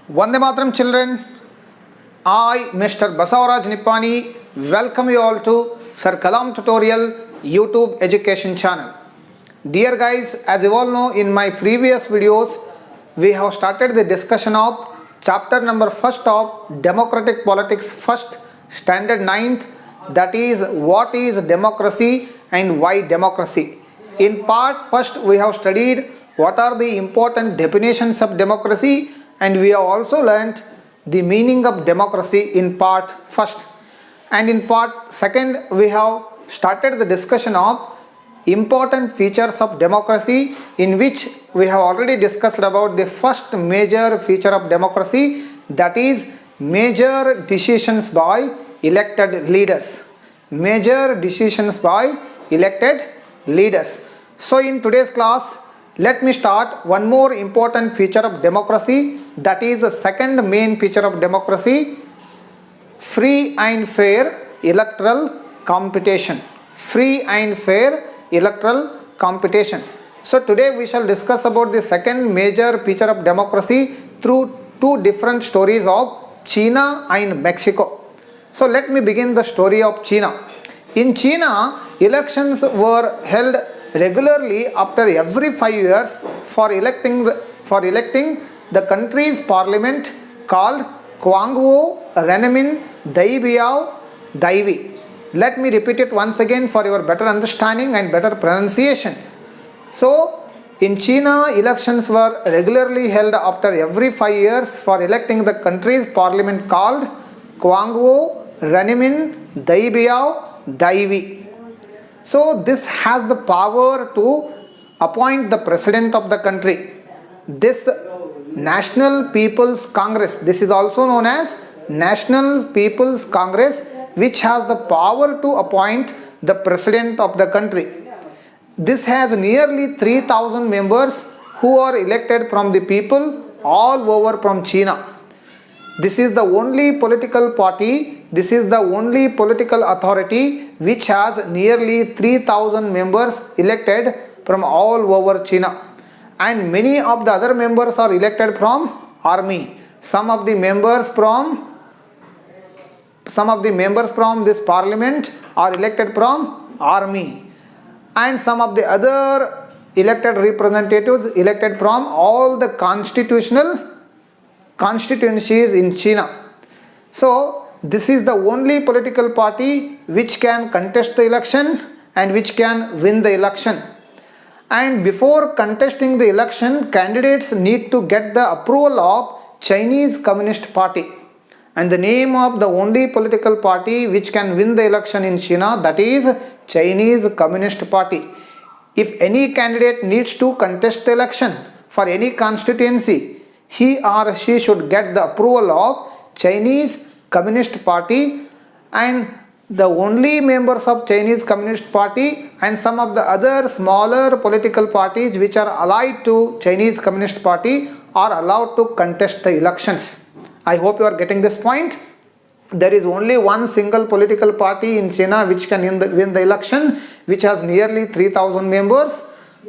Vande Mataram children, I, Mr. Basavaraj Nippani, welcome you all to Sir Kalam Tutorial YouTube education channel. Dear guys, as you all know, in my previous videos, we have started the discussion of chapter number 1st of Democratic Politics 1st, Standard 9th, that is what is democracy and why democracy. In part 1st, we have studied what are the important definitions of democracy, and we have also learnt the meaning of democracy in part 1st. And in part 2nd, we have started the discussion of important features of democracy, in which we have already discussed about the first major feature of democracy, that is major decisions by elected leaders. Major decisions by elected leaders. So in today's class, let me start one more important feature of democracy, that is the second main feature of democracy, free and fair electoral competition. Free and fair electoral competition. So today we shall discuss about the second major feature of democracy through two different stories of China and Mexico. So let me begin the story of China. In China, elections were held regularly after every 5 years for electing the country's parliament, called Quangwu Renmin Daibiao Daivi. Let me repeat it once again for your better understanding and better pronunciation. So in China, elections were regularly held after every 5 years for electing the country's parliament, called Quangwu Renmin Daibiao Daivi. So this has the power to appoint the president of the country. This National People's Congress, this is also known as National People's Congress, which has the power to appoint the president of the country. This has nearly 3,000 members who are elected from the people all over from China. This is the only political party, this is the only political authority which has nearly 3,000 members elected from all over China. And many of the other members are elected from army. Some of the members from this parliament are elected from army. And some of the other elected representatives elected from all the constituencies in China. So this is the only political party which can contest the election and which can win the election. And before contesting the election, candidates need to get the approval of Chinese Communist Party. And the name of the only political party which can win the election in China, that is Chinese Communist Party. If any candidate needs to contest the election for any constituency, he or she should get the approval of Chinese Communist Party, and the only members of Chinese Communist Party and some of the other smaller political parties which are allied to Chinese Communist Party are allowed to contest the elections. I hope you are getting this point. There is only one single political party in China which can win the election, which has nearly 3,000 members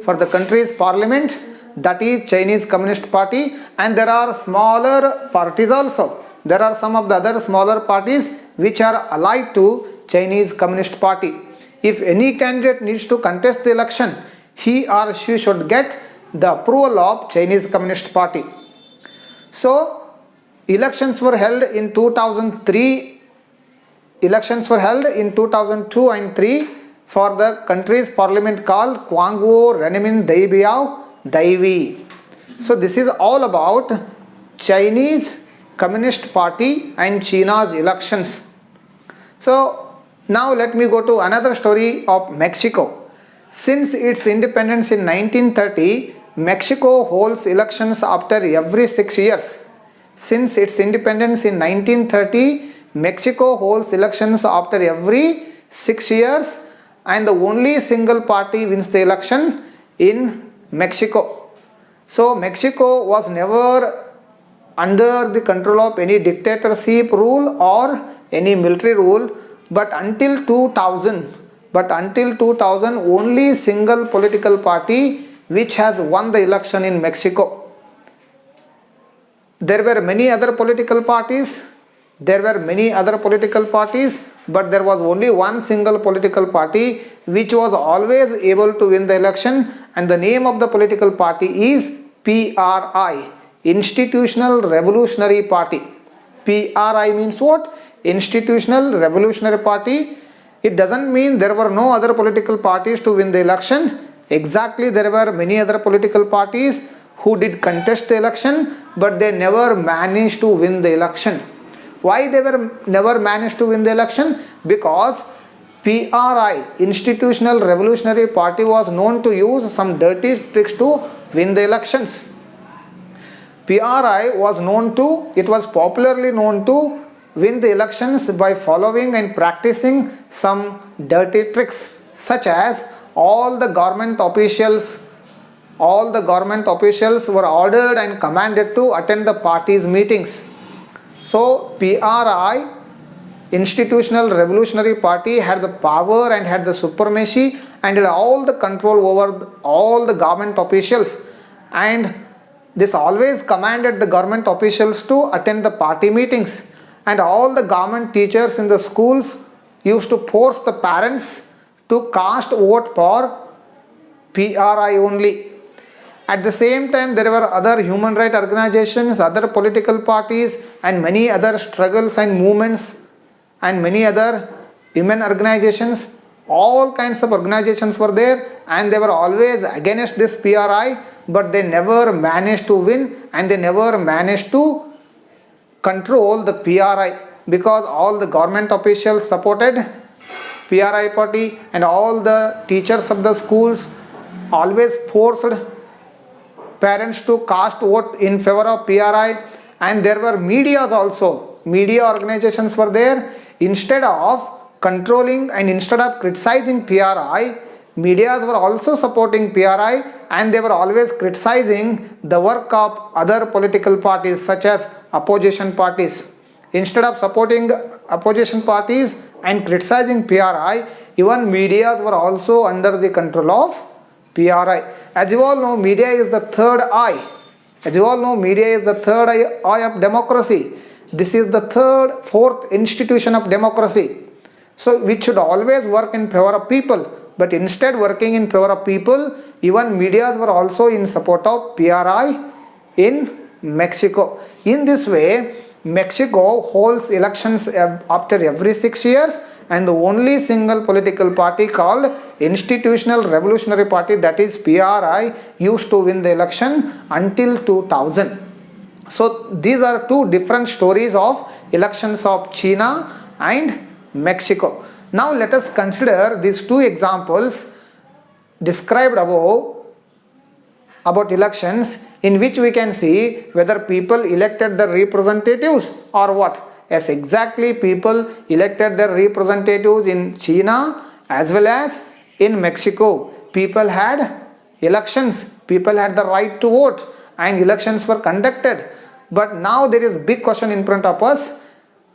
for the country's parliament, that is Chinese Communist Party. And there are smaller parties also. There are some of the other smaller parties which are allied to Chinese Communist Party. If any candidate needs to contest the election, he or she should get the approval of Chinese Communist Party. So elections were held in 2003, elections were held in 2002 and 3 for the country's parliament, called Quangwu Renmin Daibiao Daivi. So this is all about Chinese Communist Party and China's elections. So now let me go to another story of Mexico. Since its independence in 1930, Mexico holds elections after every 6 years. Since its independence in 1930, Mexico holds elections after every 6 years, and the only single party wins the election in Mexico. So Mexico was never under the control of any dictatorship rule or any military rule, but until 2000, only single political party which has won the election in Mexico. there were many other political parties. There were many other political parties, but there was only one single political party which was always able to win the election, and the name of the political party is PRI, Institutional Revolutionary Party. PRI means what? Institutional Revolutionary Party. It doesn't mean there were no other political parties to win the election. Exactly, there were many other political parties who did contest the election, but they never managed to win the election. Why they were never managed to win the election? Because PRI, Institutional Revolutionary Party, was known to use some dirty tricks to win the elections. PRI was known to, it was popularly known to win the elections by following and practicing some dirty tricks, such as all the government officials were ordered and commanded to attend the party's meetings. So PRI, Institutional Revolutionary Party, had the power and had the supremacy and had all the control over all the government officials, and this always commanded the government officials to attend the party meetings, and all the government teachers in the schools used to force the parents to cast vote for PRI only. At the same time, there were other human rights organizations, other political parties, and many other struggles and movements, and many other women organizations. All kinds of organizations were there, and they were always against this PRI, but they never managed to win, and they never managed to control the PRI, because all the government officials supported PRI party, and all the teachers of the schools always forced parents to cast vote in favor of PRI, and there were medias also. Media organizations were there. Instead of controlling and instead of criticizing PRI, medias were also supporting PRI, and they were always criticizing the work of other political parties such as opposition parties. Instead of supporting opposition parties and criticizing PRI, even medias were also under the control of PRI. As you all know, media is the third eye. As you all know, media is the third eye of democracy. This is the fourth institution of democracy. So, which should always work in favor of people. But instead working in favor of people, even medias were also in support of PRI in Mexico. In this way, Mexico holds elections after every 6 years, and the only single political party called Institutional Revolutionary Party, that is PRI, used to win the election until 2000. So these are two different stories of elections of China and Mexico. Now let us consider these two examples described above about elections, in which we can see whether people elected the representatives or what. Yes, exactly, people elected their representatives in China as well as in Mexico. People had elections, people had the right to vote, and elections were conducted. But now there is a big question in front of us,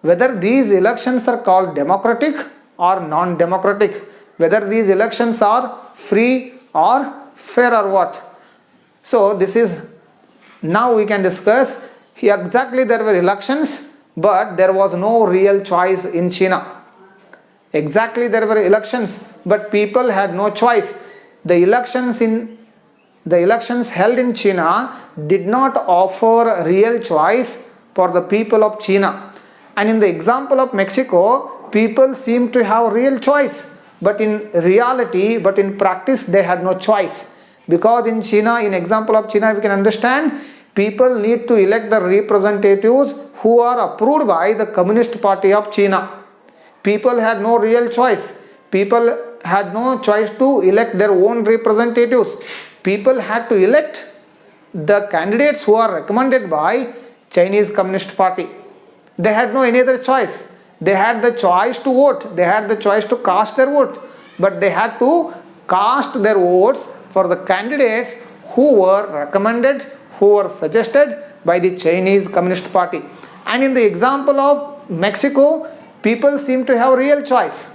whether these elections are called democratic or non-democratic, whether these elections are free or fair or what. So this is, now we can discuss. Exactly, there were elections, but there was no real choice in China. Exactly, there were elections, but people had no choice. The elections held in China did not offer real choice for the people of China. And in the example of Mexico, people seem to have real choice, but in reality, but in practice, they had no choice. Because in China, in example of China, we can understand, people need to elect the representatives who are approved by the Communist Party of China. People had no real choice. People had no choice to elect their own representatives. People had to elect the candidates who are recommended by Chinese Communist Party. They had no any other choice. They had the choice to vote. They had the choice to cast their vote. But they had to cast their votes for the candidates who were recommended, who were suggested by the Chinese Communist Party. And in the example of Mexico, people seem to have real choice.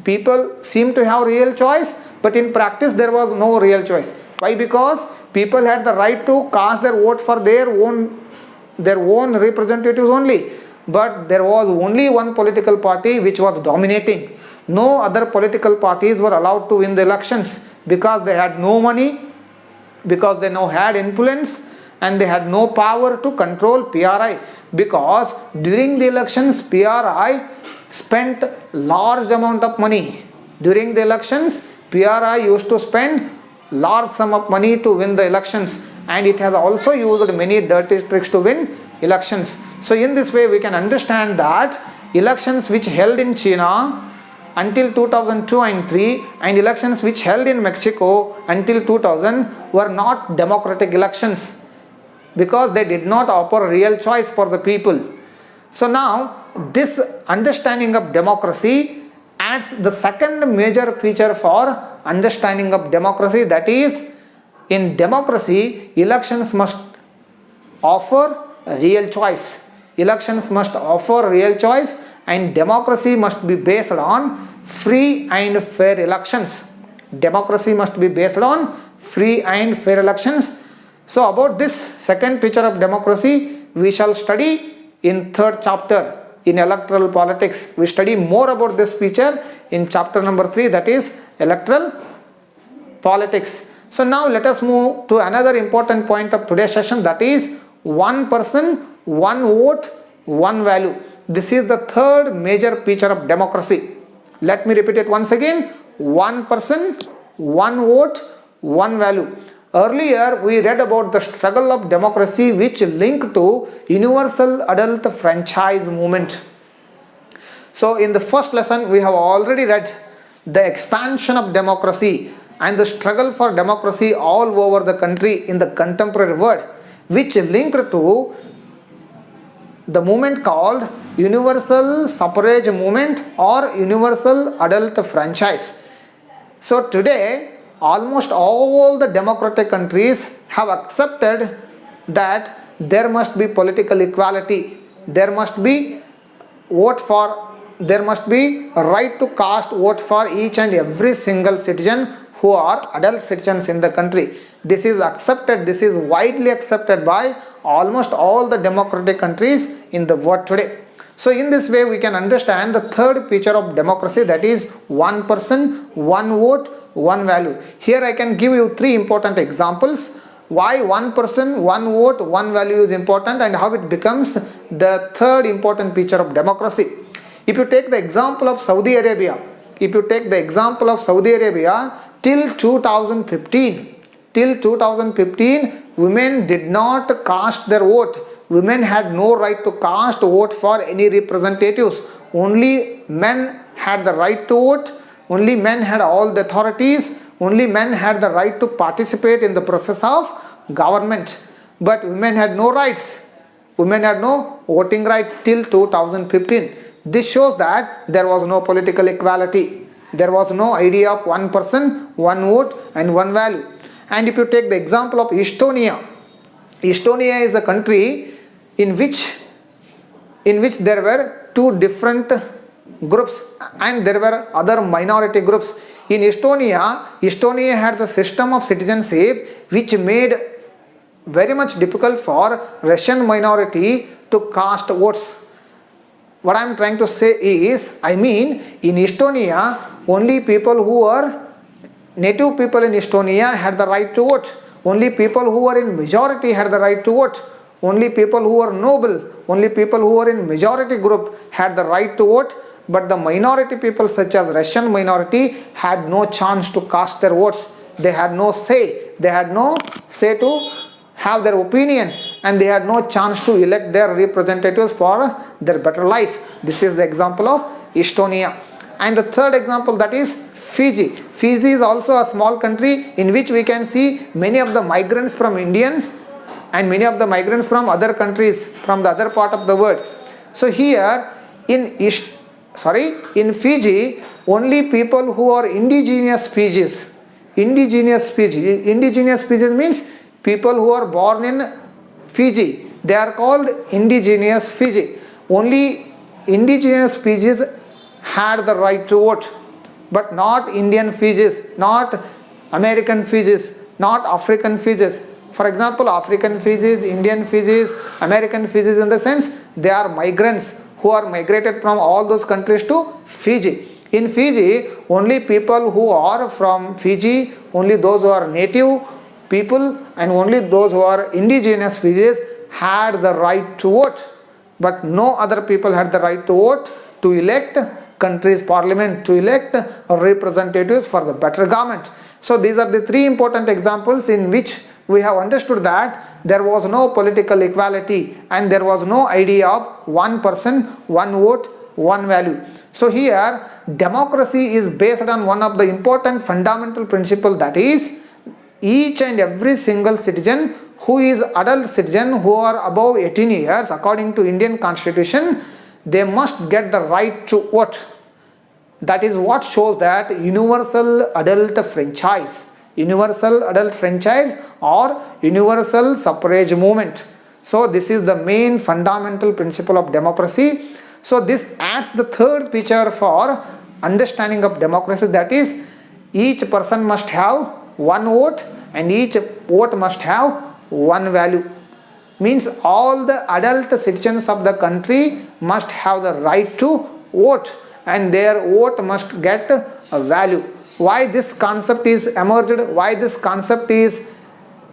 People seem to have real choice, but in practice there was no real choice. Why? Because people had the right to cast their vote for their own their own representatives only, but there was only one political party which was dominating. No other political parties were allowed to win the elections because they had no money, because they now had influence, and they had no power to control PRI, because during the elections PRI spent large amount of money. During the elections PRI used to spend large sum of money to win the elections, and it has also used many dirty tricks to win elections. So in this way we can understand that elections which held in China until 2002 and 3 and elections which held in Mexico until 2000 were not democratic elections, because they did not offer real choice for the people. So now this understanding of democracy adds the second major feature for understanding of democracy, that is, in democracy elections must offer real choice. Elections must offer real choice, and democracy must be based on free and fair elections. Democracy must be based on free and fair elections. So about this second feature of democracy we shall study in third chapter in electoral politics. We study more about this feature in chapter number 3, that is electoral politics. So now let us move to another important point of today's session, that is one person, one vote, one value. This is the third major feature of democracy. Let me repeat it once again: one person, one vote, one value. Earlier we read about the struggle of democracy which linked to universal adult franchise movement. So in the first lesson we have already read the expansion of democracy and the struggle for democracy all over the country in the contemporary world, which linked to the movement called universal suffrage movement or universal adult franchise. So today almost all the democratic countries have accepted that there must be political equality, there must be a right to cast vote for each and every single citizen who are adult citizens in the country. This is accepted, this is widely accepted by almost all the democratic countries in the world today. So in this way we can understand the third feature of democracy, that is one person, one vote, one value. Here I can give you three important examples why one person, one vote, one value is important and how it becomes the third important feature of democracy. If you take the example of Saudi Arabia, till 2015 women did not cast their vote. Women had no right to cast vote for any representatives. Only men had the right to vote. Only men had all the authorities. Only men had the right to participate in the process of government. But women had no rights. Women had no voting right till 2015. This shows that there was no political equality. There was no idea of one person, one vote and one value. And if you take the example of Estonia, Estonia is a country in which there were two different groups and there were other minority groups. In Estonia had the system of citizenship which made very much difficult for Russian minority to cast votes. What I am trying to say is, in Estonia, only people who are native people in Estonia had the right to vote. Only people who were in majority had the right to vote. Only people who were noble, only people who were in majority group had the right to vote. But the minority people such as Russian minority had no chance to cast their votes. They had no say. They had no say to have their opinion, and they had no chance to elect their representatives for their better life. This is the example of Estonia. And the third example, that is Fiji. Fiji is also a small country in which we can see many of the migrants from Indians and many of the migrants from other countries, from the other part of the world. So here in Fiji, only people who are indigenous species means people who are born in Fiji, they are called indigenous Fiji. Only indigenous species had the right to vote, but not Indian Fijis, not American Fijis, not African Fijis. For example, African Fijis, Indian Fijis, American Fijis, in the sense they are migrants who are migrated from all those countries to Fiji. In Fiji, only people who are from Fiji, only those who are native people and only those who are indigenous Fijis had the right to vote. But no other people had the right to vote, to elect country's parliament, to elect representatives for the better government. So these are the three important examples in which we have understood that there was no political equality and there was no idea of one person, one vote, one value. So here democracy is based on one of the important fundamental principle, that is each and every single citizen who is adult citizen who are above 18 years according to Indian Constitution, they must get the right to vote. That is what shows that universal adult franchise or universal suffrage movement. So this is the main fundamental principle of democracy. So this adds the third feature for understanding of democracy, that is each person must have one vote and each vote must have one value. Means all the adult citizens of the country must have the right to vote and their vote must get a value. Why this concept is emerged, why this concept is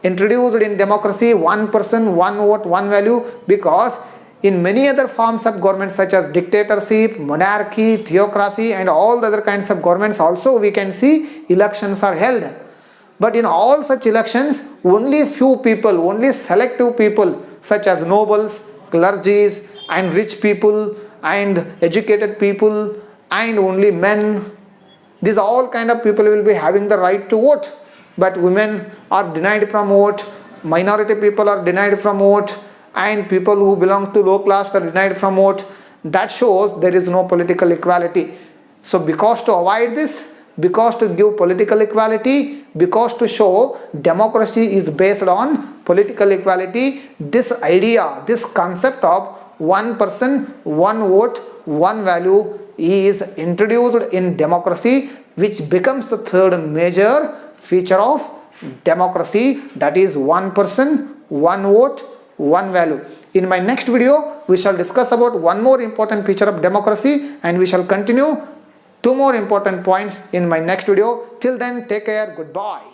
introduced in democracy, one person, one vote, one value? Because in many other forms of government such as dictatorship, monarchy, theocracy and all the other kinds of governments also we can see elections are held. But in all such elections, only few people, only selective people such as nobles, clergies and rich people and educated people and only men, these all kind of people will be having the right to vote. But women are denied from vote, minority people are denied from vote and people who belong to low class are denied from vote. That shows there is no political equality. So because to avoid this, because to give political equality, because to show democracy is based on political equality, this idea, this concept of one person, one vote, one value is introduced in democracy, which becomes the third major feature of democracy, that is one person, one vote, one value. In my next video, we shall discuss about one more important feature of democracy and we shall continue two more important points in my next video. Till then, take care. Goodbye.